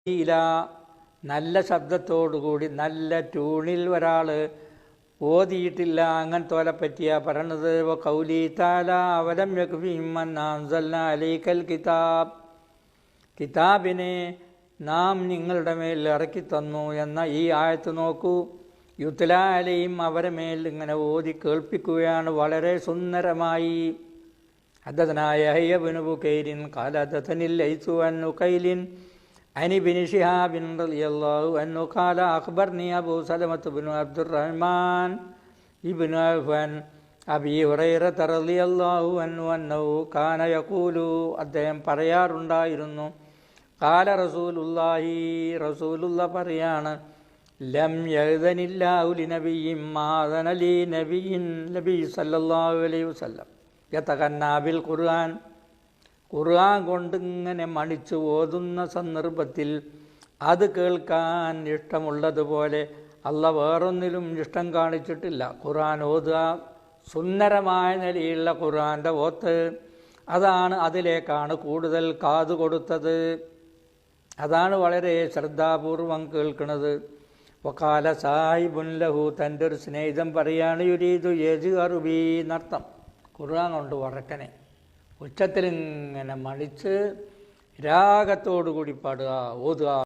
ഇല നല്ല ശബ്ദത്തോടുകൂടി നല്ല ട്യൂണിൽ ഒരാൾ ഓതിയിട്ടില്ല. അങ്ങനത്തോലെ പറ്റിയാ പറയണത്. കൗലി താല അവലം അലൈക്കൽ കിതാബ്, കിതാബിനെ നാം നിങ്ങളുടെ മേൽ ഇറക്കി തന്നു എന്ന ഈ ആയത്ത് നോക്കൂ. യുത്ല അലയും അവരെ മേൽ ഇങ്ങനെ ഓതി കേൾപ്പിക്കുകയാണ് വളരെ സുന്ദരമായി. ഹദ്ദസനായ യഹ്യ ഇബ്നു ബുകൈരിൻ ഖാല ഹദ്ദസനി ലൈസു അൻ ഉഖൈലിൻ അൻ ഇബ്നു ശിഹാബിൻ റളിയല്ലാഹു അൻഹു ഖാല അഖ്ബർനി അബൂ സലമത്ത് ഇബ്നു അബ്ദുർറഹ്മാൻ ഇബ്നു അഫ്ഫാൻ അബീ ഹുറൈറ റളിയല്ലാഹു അൻഹു അന്നഹു കാന യഖൂലു, അദ്ദേഹം പറയാറുണ്ടായിരുന്നു, ഖാല റസൂലുള്ളാഹി, റസൂലുള്ള പറയാണ്, ലം യഅ്ദനില്ലാഹു ലിനബിയ്യിൻ മാഅദന ലി നബിയ്യിൻ, നബി സല്ലല്ലാഹു അലൈഹി വസല്ലം യതഗന്നാ ബിൽ ഖുർആൻ, ഖുർആൻ കൊണ്ടിങ്ങനെ മണിച്ച് ഓതുന്ന സന്ദർഭത്തിൽ അത് കേൾക്കാൻ ഇഷ്ടമുള്ളതുപോലെ അള്ളാഹ് വേറൊന്നിലും ഇഷ്ടം കാണിച്ചിട്ടില്ല. ഖുർആൻ ഓതുക, സുന്ദരമായ നിലയിലുള്ള ഖുർആൻ്റെ ഓത്ത്, അതാണ്, അതിലേക്കാണ് കൂടുതൽ കാതു കൊടുത്തത്. അതാണ് വളരെ ശ്രദ്ധാപൂർവം കേൾക്കുന്നത്. വഖാല സാഹിബുൻ ലഹു, തൻ്റെ ഒരു സ്നേഹിതൻ പറയാണ്, യുരീദു യജ്ഹറു ബി എന്നർത്ഥം. ഖുർആൻ കൊണ്ട് ഉറക്കനെ ഉച്ചത്തിലിങ്ങനെ മണിച്ച് രാഗത്തോടു കൂടി പാടുക, ഓതുക.